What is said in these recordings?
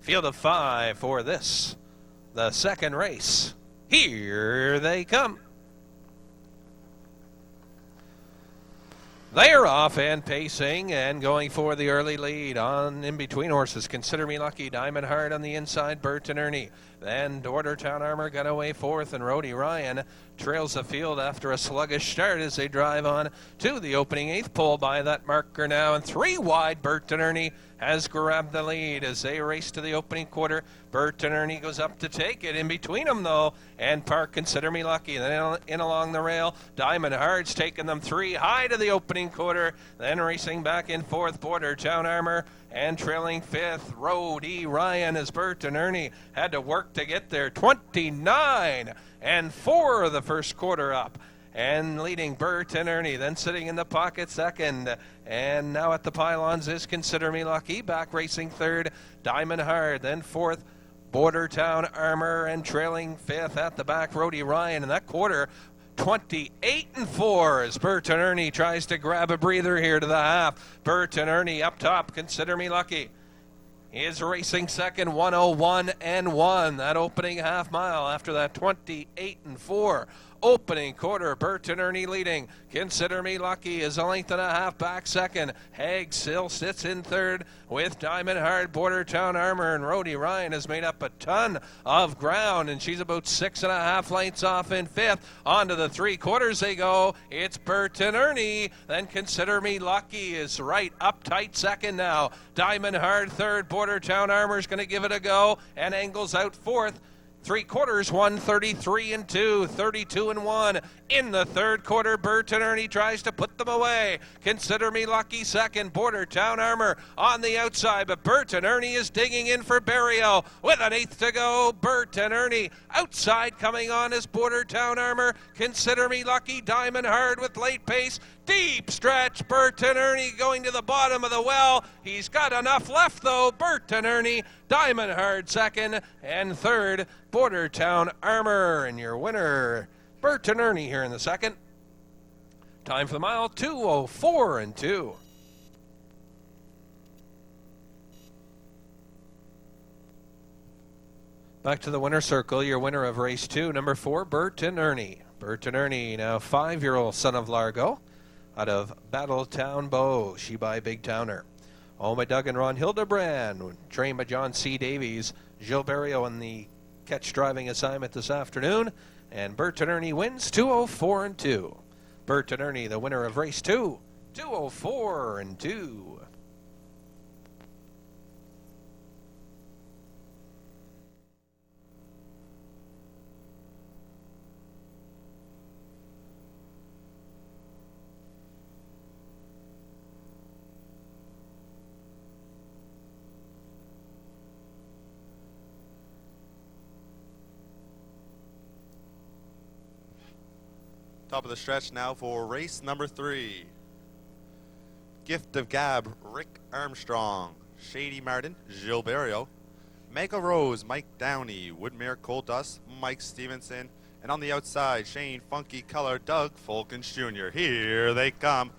Field of 5 for this, the second race. Here they come. They are off and pacing and going for the early lead on in between horses. Consider Me Lucky, Diamond Heart on the inside, Bert and Ernie. Then Town Armor got away fourth, and Rody Ryan trails the field after a sluggish start as they drive on to the opening eighth pole by that marker now. And 3 wide, Bert and Ernie has grabbed the lead as they race to the opening quarter. Bert and Ernie goes up to take it. In between them, though, and Park Consider Me Lucky. Then in along the rail, Diamond Heart's taking them 3 high to the opening quarter. Then racing back in fourth, Town Armor, and trailing fifth, Rody Ryan, as Bert and Ernie had to work to get there. 29 and 4 the first quarter up. And leading Bert and Ernie, then sitting in the pocket second. And now at the pylons is Consider Me Lucky, back racing third, Diamond Heart, then fourth, Town Armor, and trailing fifth at the back, Rody Ryan. And that quarter, 28 and 4 as Bert and Ernie tries to grab a breather here to the half. Bert and Ernie up top, Consider Me Lucky is racing second, 101 and 1. That opening half mile after that 28 and 4 opening quarter. Bert and Ernie leading. Consider Me Lucky is a length and a half back second. Haig still sits in third with Diamond Heart, Town Armor, and Rody Ryan has made up a ton of ground, and she's about 6.5 lengths off in fifth. On to the 3 quarters they go. It's Bert and Ernie. Then Consider Me Lucky is right up tight second now. Diamond Heart third. Town Armor is going to give it a go and angles out fourth. 3 quarters, 133 and 2, 32 and 1. In the third quarter, Bert and Ernie tries to put them away. Consider Me Lucky second, Town Armor on the outside, but Bert and Ernie is digging in for burial with an eighth to go. Bert and Ernie outside coming on is Town Armor. Consider Me Lucky, Diamond Heart with late pace. Deep stretch, Bert and Ernie going to the bottom of the well. He's got enough left though. Bert and Ernie, Diamond Heart second, and third, Town Armor. And your winner, Bert and Ernie here in the second. Time for the mile, 2:04 and 2. Back to the winner's circle, your winner of race 2, number 4, Bert and Ernie. Bert and Ernie, now 5-year-old son of Largo, out of Battletown Bow, she by Big Towner. Owned by Doug and Ron Hildebrand, trained by John C. Davies. Gilberto in the catch driving assignment this afternoon. And Bert and Ernie wins 2:04 and 2. Bert and Ernie, the winner of race 2, 2:04 and 2. Top of the stretch now for race number 3. Gift of Gab, Rick Armstrong. Shady Martin, Gilberto. Mega Rose, Mike Downey. Woodmere Cold Dust, Mike Stevenson. And on the outside, Shane Funky Color, Doug Fulkins Jr. Here they come.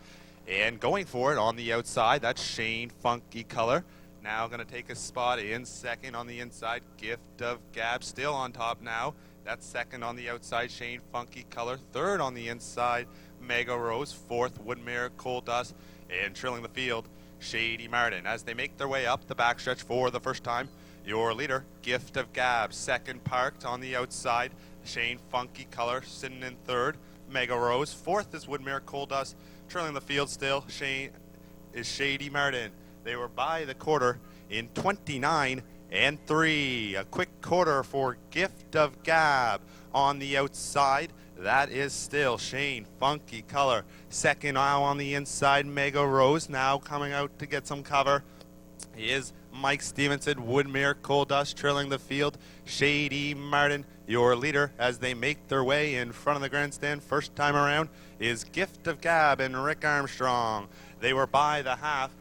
And going for it on the outside, that's Shane Funky Color. Now going to take a spot in second on the inside. Gift of Gab still on top now. That's second on the outside, Shane Funky Color. Third on the inside, Mega Rose. Fourth, Woodmere Cold Dust. And trailing the field, Shady Martin. As they make their way up the backstretch for the first time, your leader, Gift of Gab. Second parked on the outside, Shane Funky Color sitting in third, Mega Rose. Fourth is Woodmere Cold Dust. Trailing the field still, Shady Martin. They were by the quarter in 29 and 3. A quick quarter for Gift of Gab on the outside. That is still Shane Funky Color. Second now on the inside, Mega Rose. Now coming out to get some cover is Mike Stevenson. Woodmere Cold Dust trailing the field. Shady Martin, your leader, as they make their way in front of the grandstand. First time around is Gift of Gab and Rick Armstrong. They were by the half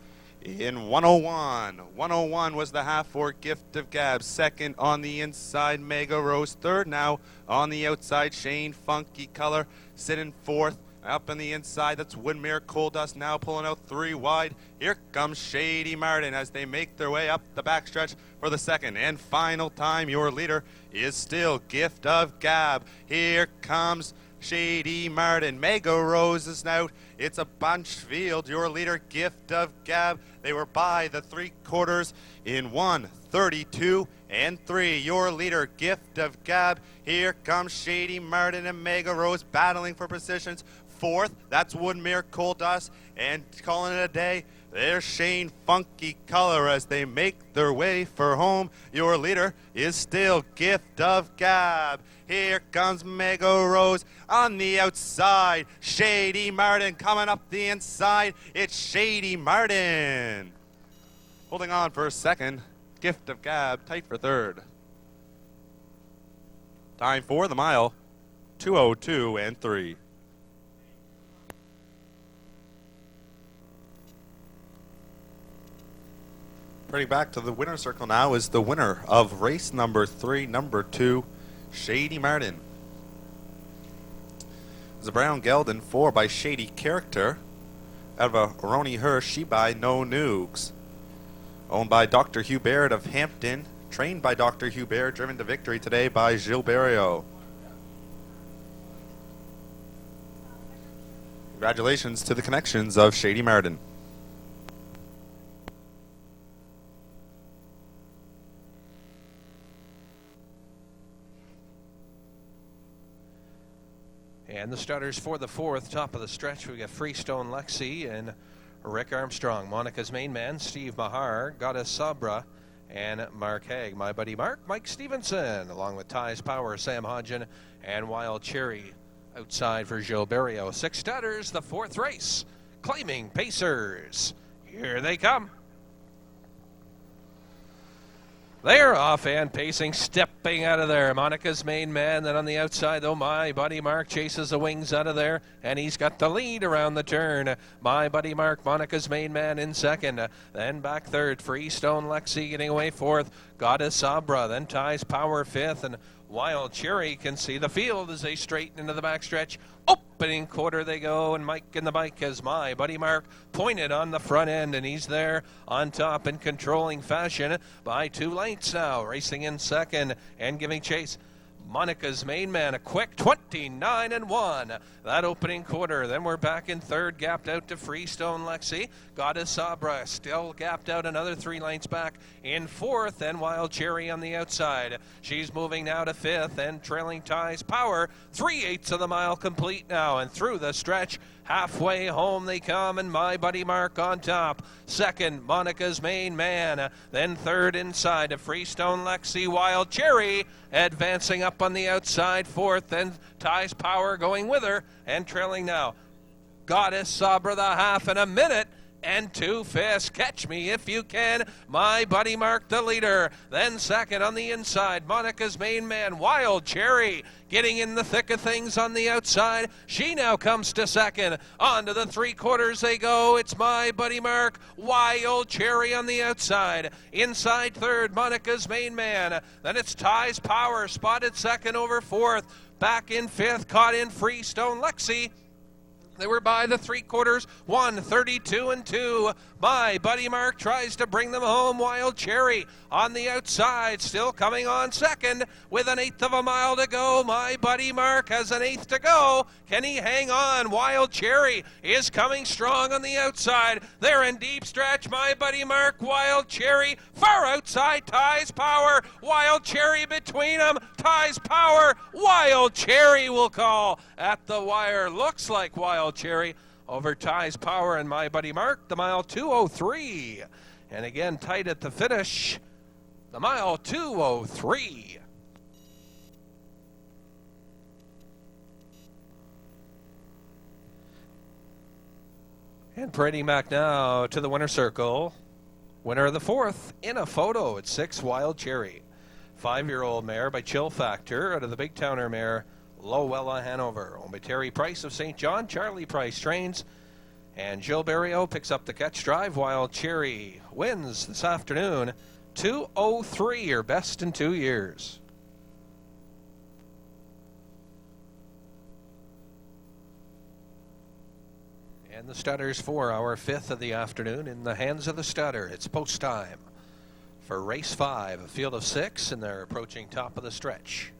in 101. 101 was the half for Gift of Gab. Second on the inside, Mega Rose. Third now on the outside, Shane Funky Color. Sitting fourth Up in the inside, that's Woodmere Coal Dust now pulling out 3 wide. Here comes Shady Martin as they make their way up the backstretch for the second and final time. Your leader is still Gift of Gab. Here comes Shady Martin. Mega Rose is out. It's a bunch field. Your leader, Gift of Gab. They were by the 3/4 in 1:32 and 3. Your leader, Gift of Gab. Here comes Shady Martin and Mega Rose battling for positions. 4th, that's Woodmere Coal Dust. And calling it a day, there's Shane Funky Color as they make their way for home. Your leader is still Gift of Gab. Here comes Mega Rose on the outside. Shady Martin coming up the inside. It's Shady Martin. Holding on for a second. Gift of Gab tight for 3rd. Time for the mile, 2:02 and 3. Turning back to the winner's circle now is the winner of race number 3, number 2, Shady Martin. It was a brown gelding, 4 by Shady Character. Out of a Roni Hirsch, she by No Noogs. Owned by Dr. Hubert of Hampton. Trained by Dr. Hubert, driven to victory today by Gilberto. Congratulations to the connections of Shady Martin. And the starters for the 4th, top of the stretch, we got Freestone Lexi and Rick Armstrong. Monica's main man, Steve Mahar, Goddess Sabra, and Mark Haig. My buddy Mark, Mike Stevenson, along with Ty's Power, Sam Hodgen, and Wild Cherry outside for Gilberto. 6 starters, the 4th race, claiming Pacers. Here they come. They're off and pacing, stepping out of there. Monica's main man. Then on the outside, though, my buddy Mark chases the wings out of there, and he's got the lead around the turn. My buddy Mark, Monica's main man, in second. Then back 3rd, Freestone Lexi getting away 4th. Goddess Sabra, then Ty's Power 5th, and Wild Cherry can see the field as they straighten into the backstretch. Opening quarter they go, and Mike in the bike has my buddy Mark pointed on the front end, and he's there on top in controlling fashion by 2 lengths now, racing in second and giving chase. Monica's main man, a quick 29 and 1. That opening quarter. Then we're back in 3rd, gapped out to Freestone Lexi. Goddess Sabra still gapped out another 3 lengths back in 4th, and Wild Cherry on the outside. She's moving now to 5th and trailing Ty's Power. 3/8 of the mile complete now, and through the stretch, halfway home they come, and my buddy Mark on top. 2nd, Monica's main man. Then 3rd inside to Freestone Lexi. Wild Cherry advancing up on the outside. 4th, then Ty's Power going with her and trailing now. Goddess Sabra the half in a minute and 2/5. Catch me if you can. My buddy Mark the leader. Then 2nd on the inside, Monica's main man, Wild Cherry, getting in the thick of things on the outside. She now comes to 2nd. On to the 3/4 they go. It's my buddy Mark, Wild Cherry on the outside. Inside 3rd, Monica's main man. Then it's Ty's Power, spotted 2nd over 4th. Back in 5th, caught in Freestone Lexi. They were by the 3/4, 1:32 and 2. My buddy Mark tries to bring them home. Wild Cherry on the outside, still coming on 2nd with 1/8 of a mile to go. My buddy Mark has 1/8 to go. Can he hang on? Wild Cherry is coming strong on the outside. They're in deep stretch. My buddy Mark, Wild Cherry, far outside Ty's Power. Wild Cherry between them. Ty's Power. Wild Cherry will call at the wire. Looks like Wild Cherry over Ty's Power and my buddy Mark, the mile 2:03. And again, tight at the finish, the mile 2:03. And parading back now to the winner's circle. Winner of the 4th in a photo at 6, Wild Cherry. 5-year-old mare by Chill Factor out of the Big Towner mare, Lowella Hanover. Owned by Terry Price of St. John. Charlie Price trains. And Gilberto picks up the catch drive. Wild Cherry wins this afternoon. 2:03, your best in 2 years. And the stutters for our 5th of the afternoon in the hands of the stutter. It's post time for race 5, a field of 6, and they're approaching top of the stretch.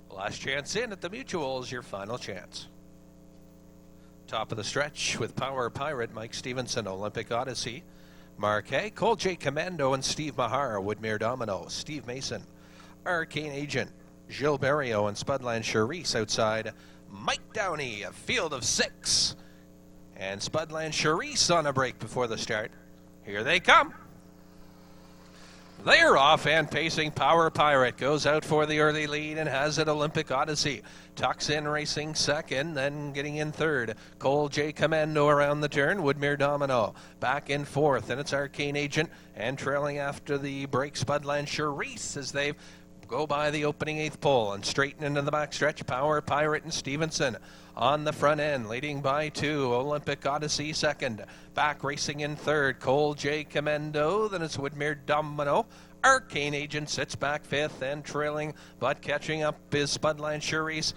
Last chance in at the Mutual is your final chance. Top of the stretch with Power Pirate, Mike Stevenson, Olympic Odyssey, Marquet, Cole J. Commando, and Steve Mahar, Woodmere Domino, Steve Mason, Arcane Agent, Gilles Barrio, and Spudland Charisse outside. Mike Downey, a field of 6. And Spudland Charisse on a break before the start. Here they come. They're off, and pacing Power Pirate goes out for the early lead and has it. Olympic Odyssey tucks in, racing second, then getting in third. Cole J. Commando around the turn. Woodmere Domino back in fourth, and it's Arcane Agent, and trailing after the break Spudland Charisse as they go by the opening 8th pole and straighten into the backstretch. Power Pirate and Stevenson on the front end, leading by 2. Olympic Odyssey second. Back racing in third, Cole J. Commando. Then it's Woodmere Domino. Arcane Agent sits back 5th, and trailing but catching up is Spudline Charisse.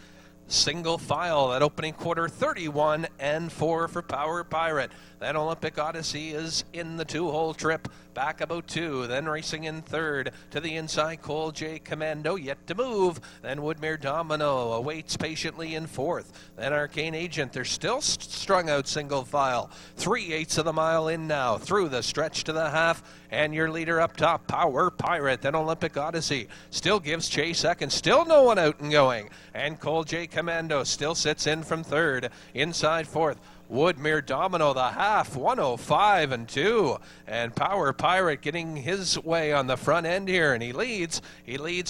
Single file, that opening quarter, 31 and 4 for Power Pirate. Then Olympic Odyssey is in the 2-hole trip, back about 2. Then racing in third to the inside, Cole J. Commando yet to move. Then Woodmere Domino awaits patiently in 4th. Then Arcane Agent, they're still strung out single file. 3/8 of the mile in now, through the stretch to the half. And your leader up top, Power Pirate. Then Olympic Odyssey still gives chase second. Still no one out and going. And Cole J. Commando still sits in from third. Inside 4th, Woodmere Domino, the half, 105 and 2. And Power Pirate getting his way on the front end here, and he leads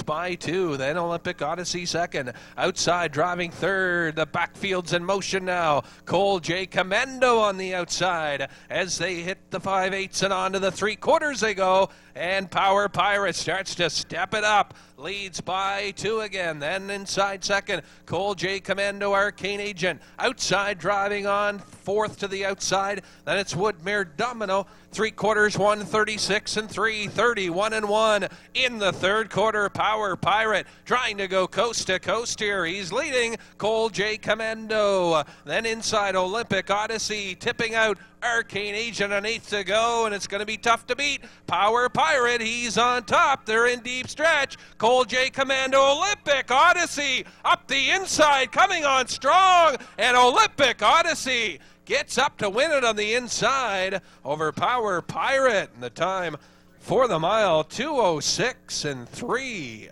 by 2. Then Olympic Odyssey second. Outside driving third. The backfield's in motion now. Cole J. Commando on the outside as they hit the 5/8 and on to the 3/4 they go. And Power Pirate starts to step it up. Leads by 2 again. Then inside second, Cole J. Commando, Arcane Agent. Outside driving on 4th to the outside. Then it's Woodmere Domino. 3/4, 136 and 3, 31 and 1. In the 3rd quarter, Power Pirate trying to go coast to coast here. He's leading Cole J. Commando. Then inside Olympic Odyssey, tipping out Arcane Agent, an 8th to go, and it's going to be tough to beat. Power Pirate, he's on top. They're in deep stretch. Cole J. Commando, Olympic Odyssey up the inside, coming on strong, and Olympic Odyssey gets up to win it on the inside over Power Pirate. And the time for the mile, 2:06 and 3.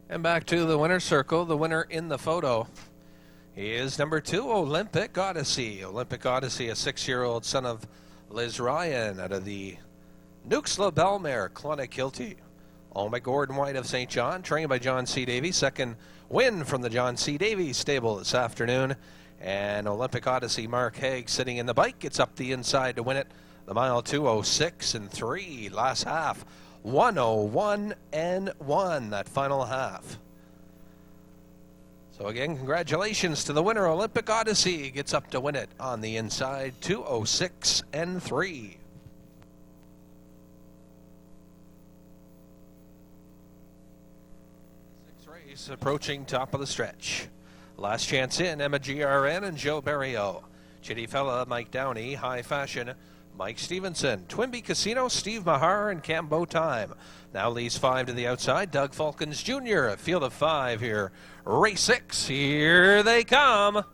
And back to the winner's circle. The winner in the photo is number 2, Olympic Odyssey. Olympic Odyssey, a 6-year-old son of Liz Ryan out of the Nukes LaBelle mare, Clonakilty. Owned by Gordon White of St. John, trained by John C. Davies. Second win from the John C. Davies stable this afternoon. And Olympic Odyssey, Mark Haig sitting in the bike, gets up the inside to win it. The mile, 2:06 and 3. Last half, 1:01 and 1, that final half. So again, congratulations to the winner. Olympic Odyssey gets up to win it on the inside, 2:06 and 3. Race approaching top of the stretch. Last chance in, Emma GRN and Joe Barrio. Chitty Fella, Mike Downey. High Fashion, Mike Stevenson. Twinbee Casino, Steve Mahar, and Cambo Time. Now leads 5 to the outside, Doug Falcons Jr. A field of 5 here. Race 6, here they come.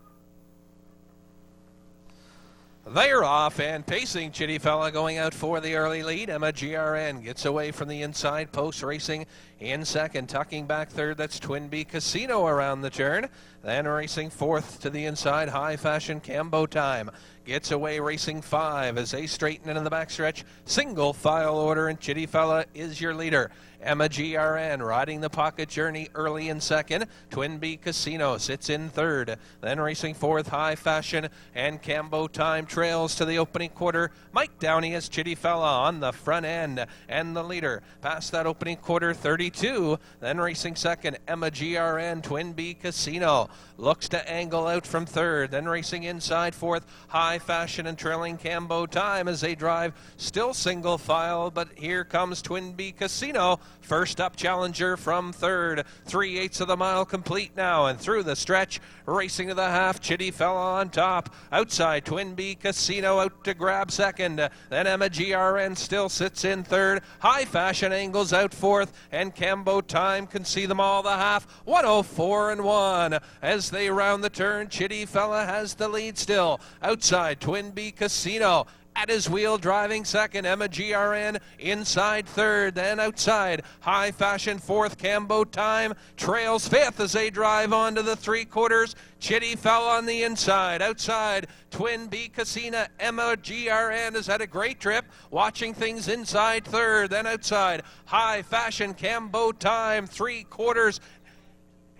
They're off, and pacing, Chitty Fella going out for the early lead. Emma GRN gets away from the inside post, racing in second, tucking back third. That's Twinbee Casino around the turn. Then racing 4th to the inside, High Fashion, Cambo Time. Gets away racing 5 as they straighten into the backstretch. Single file order, and Chitty Fella is your leader. Emma GRN riding the pocket journey early in second. Twinbee Casino sits in third. Then racing 4th, High Fashion, and Cambo Time trails to the opening quarter. Mike Downey as Chitty Fella on the front end, and the leader past that opening quarter, 32 2. Then racing second, Emma GRN, Twin B Casino. Looks to angle out from third. Then racing inside fourth, High Fashion and trailing Cambo Time as they drive. Still single file, but here comes Twin B Casino. First up, Challenger from third. 3/8 of the mile complete now, and through the stretch, racing to the half, Chitty Fella on top. Outside, Twin B Casino out to grab second. Then Emma GRN still sits in third. High Fashion angles out fourth, and Cambo Time can see them all the half. 104-1 as they round the turn. Chitty Fella has the lead still. Outside, Twin B Casino at his wheel driving second. Emma GRN inside third. Then outside, High Fashion fourth. Cambo Time trails fifth as they drive on to the 3/4. Chitty Fella on the inside. Outside, Twin B Casino. Emma GRN has had a great trip, watching things inside third. Then outside, High Fashion, Cambo Time, 3/4.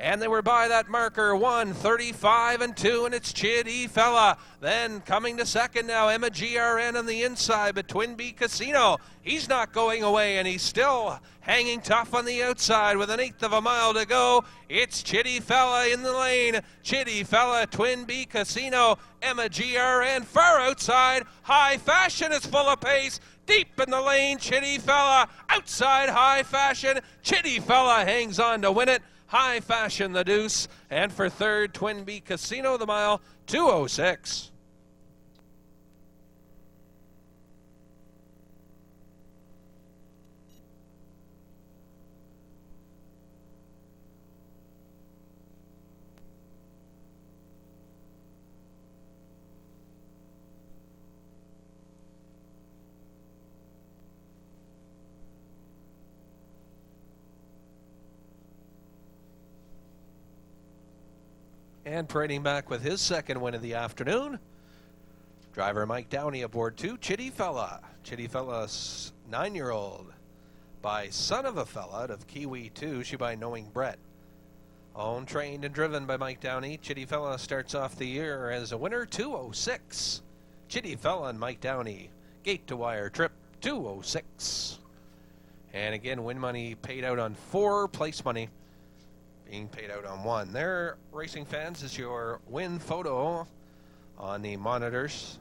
And they were by that marker, 1:35-2, and it's Chitty Fella. Then coming to second now, Emma GRN on the inside, but Twin B Casino, he's not going away, and he's still hanging tough on the outside with 1/8 of a mile to go. It's Chitty Fella in the lane. Chitty Fella, Twin B Casino, Emma GRN far outside. High Fashion is full of pace. Deep in the lane, Chitty Fella. Outside, High Fashion. Chitty Fella hangs on to win it. High Fashion the deuce, and for third, Twin B Casino the mile, 2:06. And parading back with his second win of the afternoon, driver Mike Downey aboard 2, Chitty Fella. Chitty Fella's 9-year-old by Son of a Fella out of Kiwi 2, she by Knowing Brett. Owned, trained, and driven by Mike Downey. Chitty Fella starts off the year as a winner, 2:06. Chitty Fella and Mike Downey, gate to wire trip, 2:06. And again, win money paid out on 4, place money being paid out on 1. There, racing fans, is your win photo on the monitors.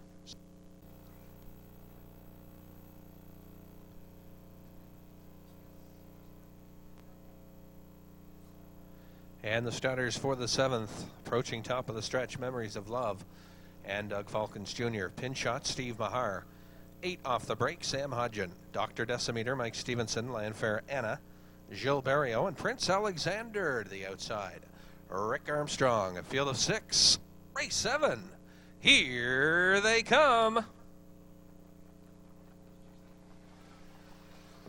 And the starters for the 7th, approaching top of the stretch, Memories of Love and Doug Falcons Jr. Pin shot, Steve Mahar. 8 off the break, Sam Hodgen. Dr. Decimeter, Mike Stevenson, Landfair Anna, Gilles Barrio, and Prince Alexander to the outside. Rick Armstrong, a field of 6. Race 7. Here they come.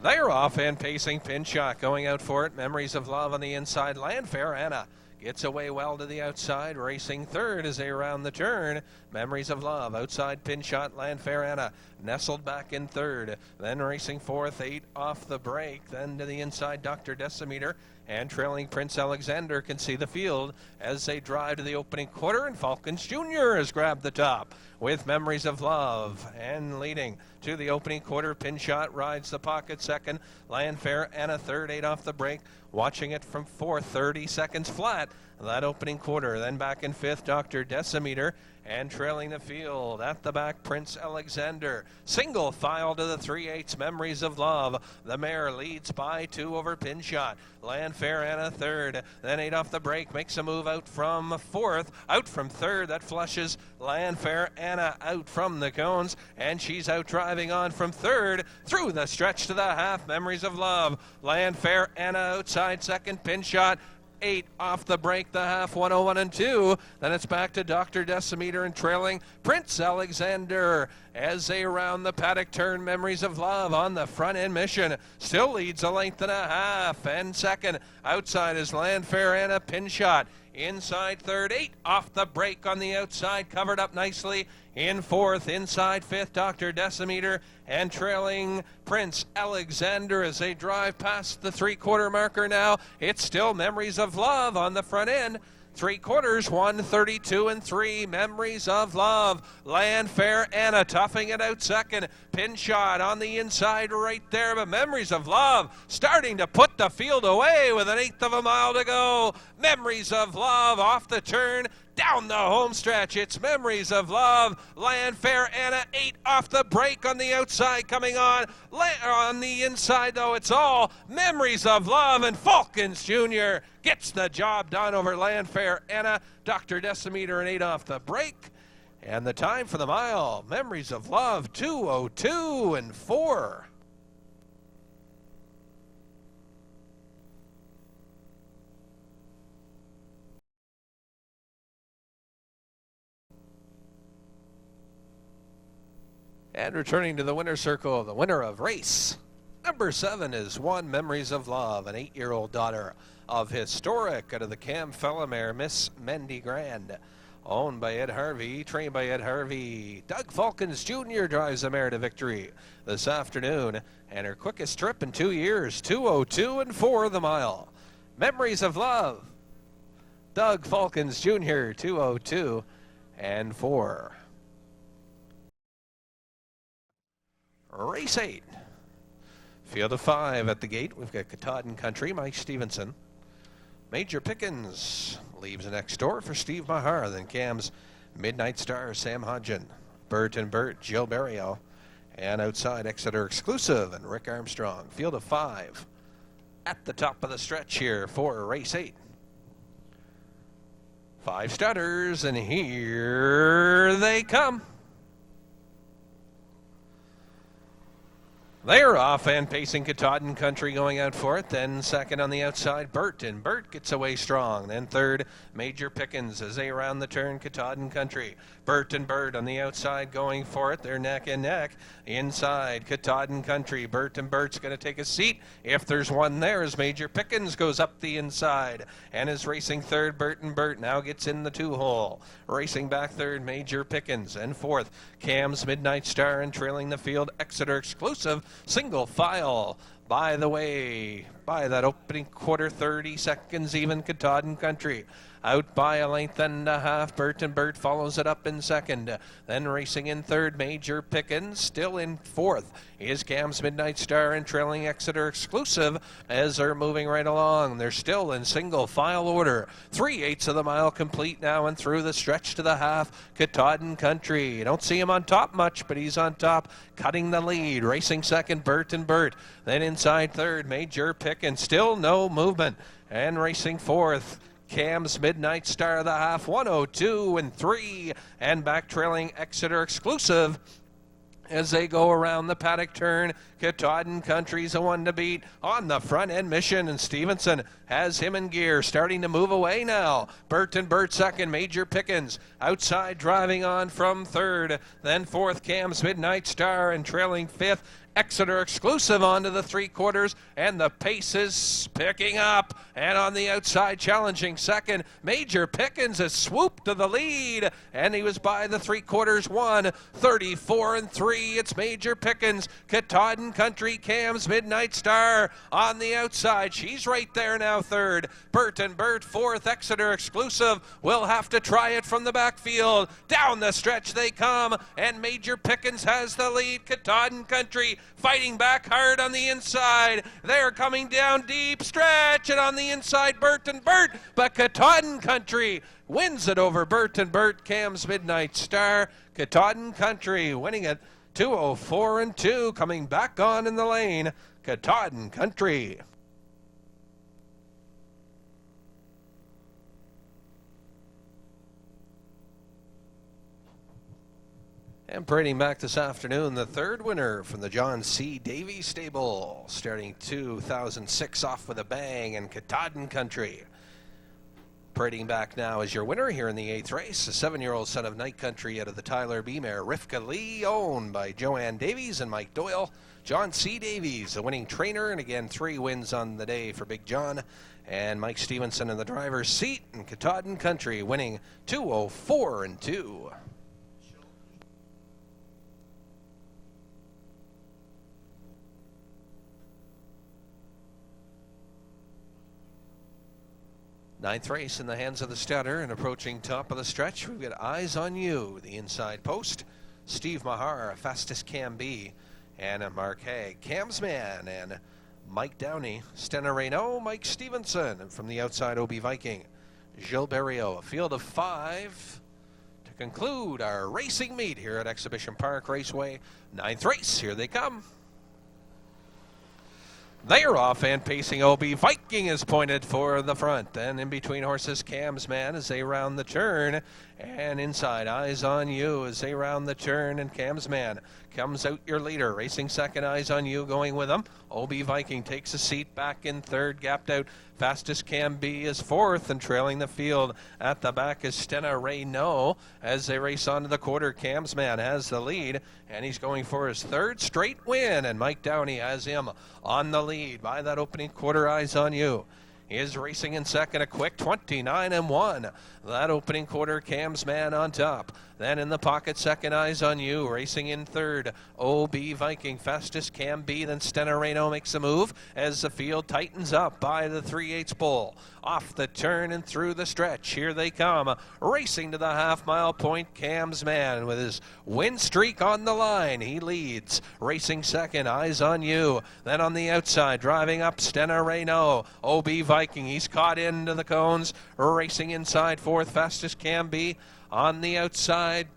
They're off and pacing. Pin shot going out for it. Memories of Love on the inside. Landfair Anna gets away well to the outside. Racing third as they round the turn. Memories of Love outside. Pin shot. Landfair Anna nestled back in third. Then racing fourth. 8 off the break. Then to the inside, Dr. Decimeter. And trailing Prince Alexander can see the field as they drive to the opening quarter. And Falcons Jr. has grabbed the top with Memories of Love. And leading to the opening quarter, Pin shot rides the pocket second. Landfair Anna third, 8 off the break. Watching it from fourth, 30 seconds flat. That opening quarter. Then back in fifth, Dr. Decimeter. And trailing the field at the back, Prince Alexander. Single file to the 3/8, Memories of Love. The mare leads by 2 over Pin shot. Landfair Anna third. Then 8 off the break. Makes a move out from fourth. Out from third. That flushes Landfair Anna out from the cones. And she's out driving on from third. Through the stretch to the half. Memories of Love. Landfair Anna outside second. Pin shot. 8 off the break, the half, 101-2. Then it's back to Dr. Decimeter and trailing Prince Alexander as they round the paddock turn. Memories of Love on the front end mission. Still leads a length and a half. And second, outside is Landfair Anna. Pin shot. Inside third, 8 off the break on the outside, covered up nicely. In fourth, inside fifth, Dr. Decimeter, and trailing Prince Alexander as they drive past the 3/4 marker now. It's still Memories of Love on the front end. 3 quarters, 132 and 3. Memories of Love. Landfair Anna toughing it out second. Pin shot on the inside right there, but Memories of Love starting to put the field away with 1/8 of a mile to go. Memories of Love off the turn. Down the home stretch, it's Memories of Love. Landfair Anna 8 off the break on the outside coming on. On the inside, though, it's all Memories of Love, and Falcons Jr. gets the job done over Landfair Anna. Dr. Decimeter and 8 off the break. And the time for the mile, Memories of Love, 2:02 and 4. And returning to the winner's circle, the winner of race number 7 is one Memories of Love, an 8-year-old daughter of Historic out of the Cam Fellamare, Miss Mendy Grand. Owned by Ed Harvey, trained by Ed Harvey. Doug Falcons Jr. drives the mare to victory this afternoon, and her quickest trip in 2 years, 2:02 and 4 the mile. Memories of Love, Doug Falcons Jr., 2:02 and 4. Race 8. Field of 5 at the gate. We've got Katahdin Country, Mike Stevenson. Major Pickens leaves next door for Steve Mahar. Then Cam's Midnight Star, Sam Hodgin. Bert and Bert, Jill Barrio. And outside, Exeter Exclusive and Rick Armstrong. Field of 5 at the top of the stretch here for race 8. 5 starters, and here they come. They're off and pacing Katahdin Country going out for it. Then second on the outside, Bert, and Bert gets away strong. Then third, Major Pickens as they round the turn, Katahdin Country. Bert and Bert on the outside going for it. They're neck and neck. Inside, Katahdin Country. Bert and Bert's going to take a seat. If there's one there, as Major Pickens goes up the inside and is racing third. Bert and Bert now gets in the 2-hole. Racing back third, Major Pickens. And fourth, Cam's Midnight Star, and trailing the field, Exeter Exclusive. Single file, by the way, by that opening quarter, 30 seconds even, Katahdin Country. Out by a length and a half. Bert and Bert follows it up in second. Then racing in third, Major Pickens. Still in fourth is Cam's Midnight Star, and trailing Exeter Exclusive as they're moving right along. They're still in single file order. 3/8 of the mile complete now, and through the stretch to the half, Katahdin Country. You don't see him on top much, but he's on top, cutting the lead. Racing second, Bert and Bert. Then inside third, Major Pickens. Still no movement. And racing fourth, Cam's Midnight Star of the half, 1:02 and 3, and back trailing Exeter Exclusive as they go around the paddock turn. Katahdin Country's a one to beat on the front end mission, and Stevenson has him in gear, starting to move away now. Bert and Bert second, Major Pickens outside driving on from third. Then fourth, Cam's Midnight Star, and trailing fifth, Exeter Exclusive onto the 3/4, and the pace is picking up. And on the outside, challenging second, Major Pickens has swooped to the lead, and he was by the 3/4, 1:34 and 3. It's Major Pickens, Katahdin Country, Cam's Midnight Star on the outside. She's right there now, third. Bert and Bert fourth. Exeter Exclusive will have to try it from the backfield. Down the stretch they come, and Major Pickens has the lead. Katahdin Country fighting back hard on the inside. They're coming down deep stretch, and on the inside, Bert and Bert, but Katahdin Country wins it over Bert and Bert. Cam's Midnight Star, Katahdin Country winning it 2:04 and 2, coming back on in the lane, Katahdin Country. And parading back this afternoon, the third winner from the John C. Davies stable, starting 2006 off with a bang, and Katahdin Country. Parading back now as your winner here in the 8th race, a 7-year-old son of Night Country out of the Tyler B mare, Rivka Lee, owned by Joanne Davies and Mike Doyle. John C. Davies, the winning trainer, and again 3 wins on the day for Big John. And Mike Stevenson in the driver's seat, and Katahdin Country winning 2:04 and 2. Ninth race in the hands of the starter, and approaching top of the stretch, we've got Eyes on You, the inside post. Steve Mahar, Fastest Can Be, and Mark Haig, Camsman, and Mike Downey, Stena Reno, Mike Stevenson, and from the outside, OB Viking, Gilles Berriot. A field of 5 to conclude our racing meet here at Exhibition Park Raceway. Ninth race, here they come. They're off, and pacing OB Viking is pointed for the front. Then in between horses, Camsman as they round the turn. And inside, Eyes on You as they round the turn. And Camsman comes out your leader. Racing second, Eyes on You going with him. OB Viking takes a seat back in third, gapped out. Fastest Can Be is fourth, and trailing the field at the back is Stena Reno. As they race onto the quarter, Camsman has the lead, and he's going for his third straight win. And Mike Downey has him on the lead by that opening quarter. Eyes on You is racing in second, a quick 29-1. That opening quarter, Camsman on top. Then in the pocket, second, Eyes on You. Racing in third, OB Viking. Fastest Can Be, then Stena Reno makes a move as the field tightens up by the 3/8 pole. Off the turn and through the stretch, here they come. Racing to the half-mile point, Camsman with his win streak on the line. He leads. Racing second, Eyes on You. Then on the outside, driving up, Stena Reno. OB Viking, he's caught into the cones. Racing inside fourth, Fastest Can Be. On the outside,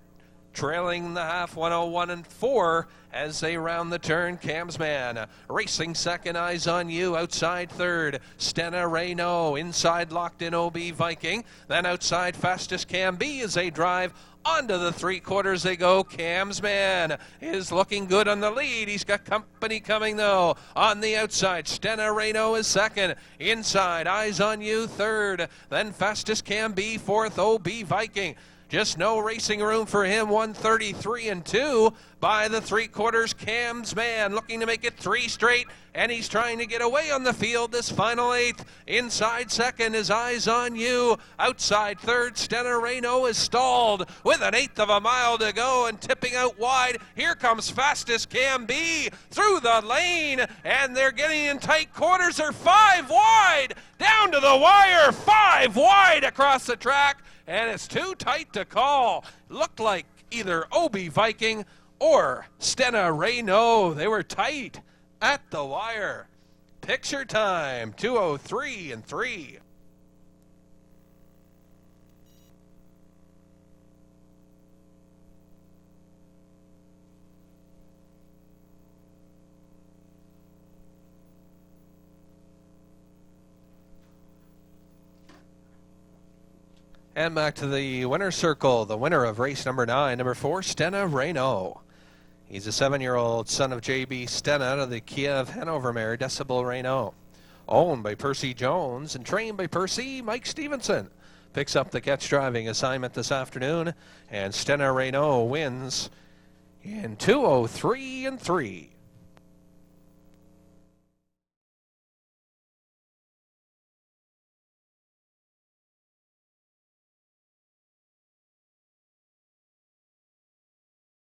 trailing the half, 101-4 as they round the turn, Camsman. Racing second, Eyes on You. Outside third, Stena Reno. Inside locked in, OB Viking. Then outside, Fastest Can Be as they drive. Onto the 3/4 they go. Camsman is looking good on the lead. He's got company coming, though. On the outside, Stena Reno is second. Inside, Eyes on You third. Then Fastest Can Be fourth, OB Viking. Just no racing room for him, 133-2 by the 3/4. Camsman looking to make it 3 straight, and he's trying to get away on the field this final 8th. Inside second is Eyes on You. Outside third, Stena Reno is stalled with 1/8 of a mile to go and tipping out wide. Here comes Fastest Can Be through the lane, and they're getting in tight quarters. They're 5 wide down to the wire, 5 wide across the track. And it's too tight to call. Looked like either OB Viking or Stena Reno. They were tight at the wire. Picture time, 2:03-3. And back to the winner's circle, the winner of race number 9, number 4, Stena Reno. He's a 7-year-old son of J.B. Stena out of the Kiev Hanover mare, Decibel Reno. Owned by Percy Jones and trained by Percy, Mike Stevenson. Picks up the catch driving assignment this afternoon, and Stena Reno wins in 2:03-3.